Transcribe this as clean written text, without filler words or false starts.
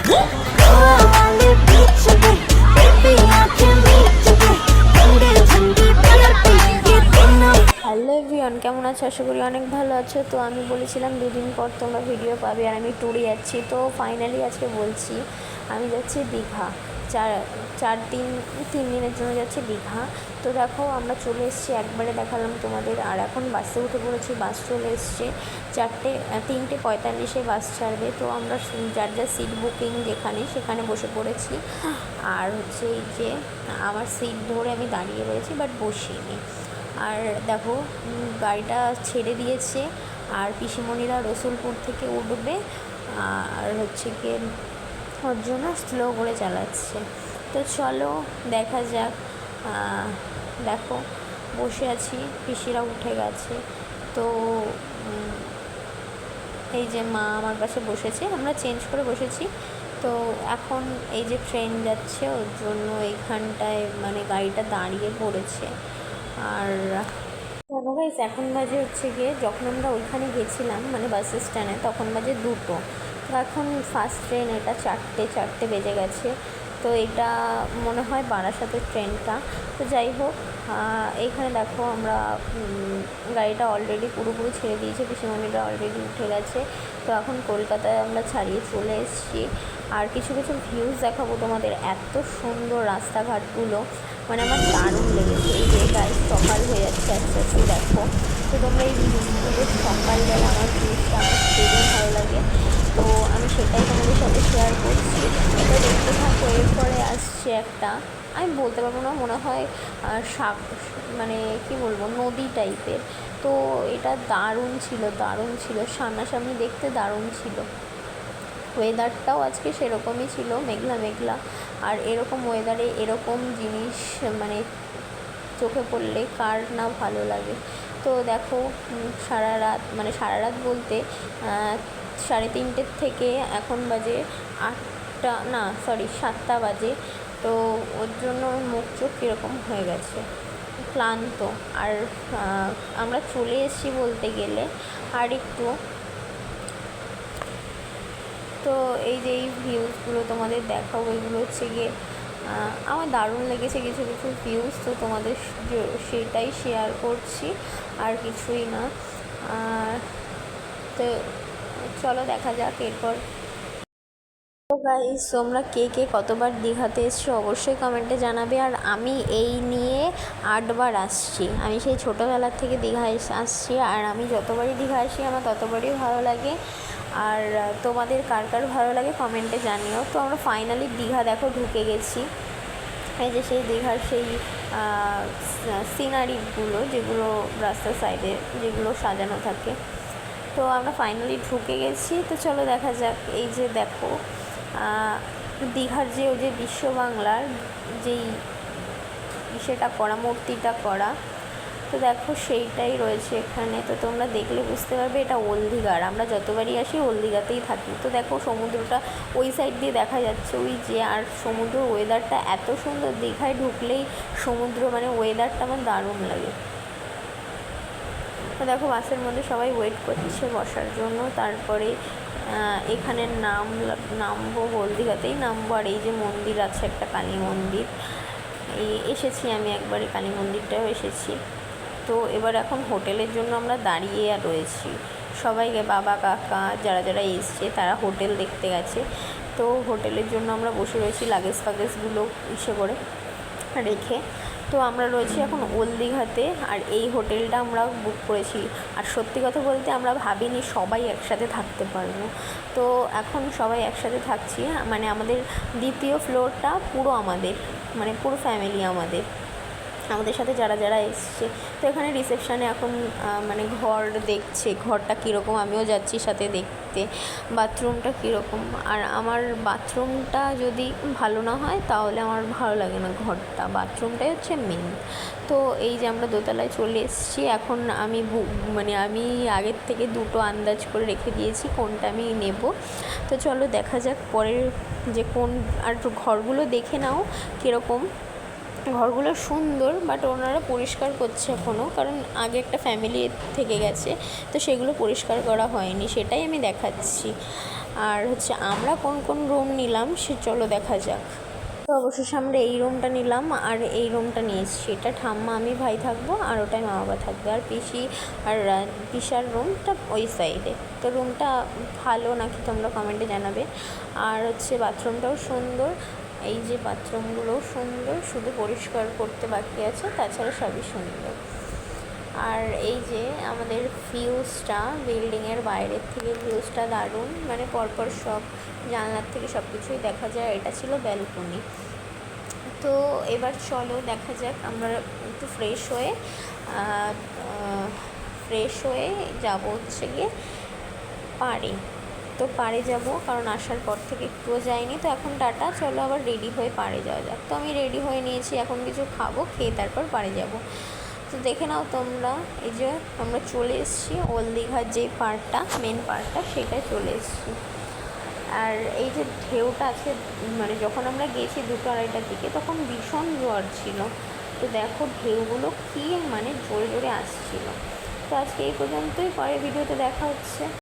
Hello everyone, কেমন আছো? আশা করি অনেক ভালো আছো। তো আমি বলেছিলাম দুদিন পর তোমরা ভিডিও পাবে, আর আমি ট্যুরে যাচ্ছি। তো ফাইনালি আজকে বলছি আমি যাচ্ছি দীঘা। তিন দিনের জন্য যাচ্ছি দীঘা। তো দেখো আমরা চলে এসেছি, একবারে দেখালাম তোমাদের। আর এখন বাসে উঠে পড়েছি, বাস চলে এসছে 3:45 বাস ছাড়বে। তো আমরা যার যার সিট বুকিং যেখানে সেখানে বসে পড়েছি। আর হচ্ছে এই যে আমার সিট ধরে আমি দাঁড়িয়ে রয়েছি, বাট বসিনি। আর দেখো গাড়িটা ছেড়ে দিয়েছে, আর পিসিমণিরা রসুলপুর থেকে উঠবে, আর হচ্ছে গিয়ে ওর জন্য স্লো করে চালাচ্ছে। তো চলো দেখা যাক। দেখো বসে আছি, পিসিরা উঠে গেছে। তো এই যে মা আমার পাশে বসেছে, আমরা চেঞ্জ করে বসেছি। তো এখন এই যে ট্রেন যাচ্ছে, ওর জন্য এইখানটায় মানে গাড়িটা দাঁড়িয়ে পড়েছে। আর জানো গাইস, এখন বাজে হচ্ছে গিয়ে, যখন আমরা ওইখানে গেছিলাম মানে বাস স্ট্যান্ডে, তখন বাজে 2টো। তো এখন ফার্স্ট ট্রেন এটা 4টে বেজে গেছে। তো এটা মনে হয় বারাসাতের ট্রেনটা। তো যাই হোক, এইখানে দেখো আমরা গাড়িটা অলরেডি পুরোপুরি ছেড়ে দিয়েছে, পিসিমণিরা অলরেডি উঠে গেছে। তো এখন কলকাতায় আমরা ছাড়িয়ে চলে এসেছি। আর কিছু কিছু ভিউজ দেখাবো তোমাদের। এত সুন্দর রাস্তাঘাটগুলো, মানে আমার দারুণ লেগেছে। এই যে গাইস সকাল হয়ে যাচ্ছে আস্তে আস্তে, দেখো। তো তোমরা এই ভিউজগুলো সকালবেলা আমার ভিউজটা আমার খুবই ভালো লাগে। তো আমি সেটাই তোমাদের সাথে শেয়ার করছি। তো দেখতে থাকো। এরপরে আসছে একটা, আমি বলতে পারবো না, মনে হয় মানে কি বলবো, নদী টাইপের। তো এটা দারুণ ছিল সামনাসামনি দেখতে, দারুণ ছিল। ওয়েদারটাও আজকে সেরকমই ছিল, মেঘলা মেঘলা। আর এরকম ওয়েদারে এরকম জিনিস মানে চোখে পড়লে কার না ভালো লাগে। তো দেখো সারা রাত বলতে 3:30 থেকে এখন বাজে 7টা বাজে। তো ওর জন্য মুখ চোখ কীরকম হয়ে গেছে, ক্লান্ত। আর আমরা চলে এসেছি বলতে গেলে আর একটু। তো এই যে এই ভিউজগুলো তোমাদের দেখাবো, এগুলো হচ্ছে গিয়ে আমার দারুণ লেগেছে কিছু কিছু ভিউজ। তো তোমাদের সেটাই শেয়ার করছি, আর কিছুই না। তো চলো দেখা যাক এরপর। তো গাইস, তোমরা কে কে কতবার দীঘাতে এসছো অবশ্যই কমেন্টে জানাবে। আর আমি এই নিয়ে 8বার আসছি। আমি সেই ছোটোবেলার থেকে দীঘায় আসছি, আর আমি যতবারই দীঘা আসি আমার ততবারই ভালো লাগে। আর তোমাদের কার কার ভালো লাগে কমেন্টে জানিও। তো আমরা ফাইনালি দীঘা দেখো ঢুকে গেছি। এই যে সেই দীঘার সেই সিনারিগুলো, যেগুলো রাস্তার সাইডে যেগুলো সাজানো থাকে। তো আমরা ফাইনালি ঢুকে গেছি। তো চলো দেখা যাক। এই যে দেখো দীঘার যে ওই যে বিশ্ব বাংলার যেই সেটা করা, মূর্তিটা করা, তো দেখো সেইটাই রয়েছে এখানে। তো তোমরা দেখলে বুঝতে পারবে এটা ওল্ড দীঘার। আমরা যতবারই আসি ওল্ড দীঘাতেই থাকি। তো দেখো সমুদ্রটা ওই সাইড দিয়ে দেখা যাচ্ছে, ওই যে। আর সমুদ্র ওয়েদারটা এত সুন্দর, দীঘায় ঢুকলেই সমুদ্র মানে ওয়েদারটা আমার দারুণ লাগে। তো দেখো বাসের মধ্যে সবাই ওয়েট করছে বসার জন্য। তারপরে এখানে নামবো, হলদিঘাতেই নামবো। আর এই যে মন্দির আছে একটা, কালী মন্দির, এসেছি আমি একবারে, কালী মন্দিরটাও এসেছি। তো এবার এখন হোটেলের জন্য আমরা দাঁড়িয়ে রয়েছি। সবাইকে বাবা কাকা যারা যারা এসছে তারা হোটেল দেখতে গেছে। তো হোটেলের জন্য আমরা বসে রয়েছি, লাগেজগুলো করে রেখে। তো আমরা রয়েছি এখন ওল্ড দীঘাতে, আর এই হোটেলটা আমরা বুক করেছি। আর সত্যি কথা বলতে আমরা ভাবিনি সবাই একসাথে থাকতে পারবো। তো এখন সবাই একসাথে থাকছি, মানে আমাদের দ্বিতীয় ফ্লোরটা পুরো আমাদের, মানে পুরো ফ্যামিলি আমাদের সাথে যারা যারা এসছে। তো এখানে রিসেপশানে এখন মানে ঘর দেখছে, ঘরটা কীরকম, আমিও যাচ্ছি সাথে দেখতে, বাথরুমটা কীরকম। আর আমার বাথরুমটা যদি ভালো না হয় তাহলে আমার ভালো লাগে না ঘরটা, বাথরুমটাই হচ্ছে মেন। তো এই যে আমরা দোতলায় চলে এসেছি। এখন আমি আমি আগের থেকে 2টো আন্দাজ করে রেখে দিয়েছি কোনটা আমি নেব। তো চলো দেখা যাক পরের যে কোন। আর ঘরগুলো দেখে নাও কীরকম। ঘরগুলো সুন্দর, বাট ওনারা পরিষ্কার করছে এখনও, কারণ আগে একটা ফ্যামিলি থেকে গেছে, তো সেগুলো পরিষ্কার করা হয়নি, সেটাই আমি দেখাচ্ছি। আর হচ্ছে আমরা কোন কোন রুম নিলাম সে চলো দেখা যাক। তো অবশেষে আমরা এই রুমটা নিলাম আর এই রুমটা নিয়েছি। এটা ঠাম্মা আমি ভাই থাকবো আর ওটাই মা বাবা থাকবে, আর পিসি আর পিসার রুমটা ওই সাইডে। তো রুমটা ভালো নাকি তোমরা কমেন্টে জানাবে। আর হচ্ছে বাথরুমটাও সুন্দর, এই যে বাথরুমগুলোও সুন্দর, শুধু পরিষ্কার করতে বাকি আছে, তাছাড়া সবই সুন্দর। আর এই যে আমাদের ভিউজটা, বিল্ডিংয়ের বাইরের থেকে ভিউজটা দারুণ, মানে পরপর সব জানলার থেকে সব কিছুই দেখা যায়। এটা ছিল ব্যালকনি। তো এবার চলো দেখা যাক, আমরা একটু ফ্রেশ হয়ে যাব হচ্ছে গিয়ে পাড়ে। তো পাড়ে যাব, কারণ আসার পর থেকে একটুও যাইনি। তো এখন টাটা, চলো আবার রেডি হয়ে পাড়ে যাওয়া যাক। তো আমি রেডি হয়ে নিয়েছি, এখন কিছু খাবো, খেয়ে তারপর পাড়ে যাব। তো দেখে নাও তোমরা, এই যে আমরা চলে এসেছি ওল্ড দীঘার যে পার্কটা, মেন পার্কটা, সেটাই চলে এসেছি। আর এই যে ঢেউটা আছে, মানে যখন আমরা গেছি 2-2:30টার দিকে, তখন ভীষণ জোয়ার ছিল। তো দেখো ঢেউগুলো কী মানে জোরে জোরে আসছিল। তো আজকে এই পর্যন্তই, পরের ভিডিওতে দেখা হচ্ছে।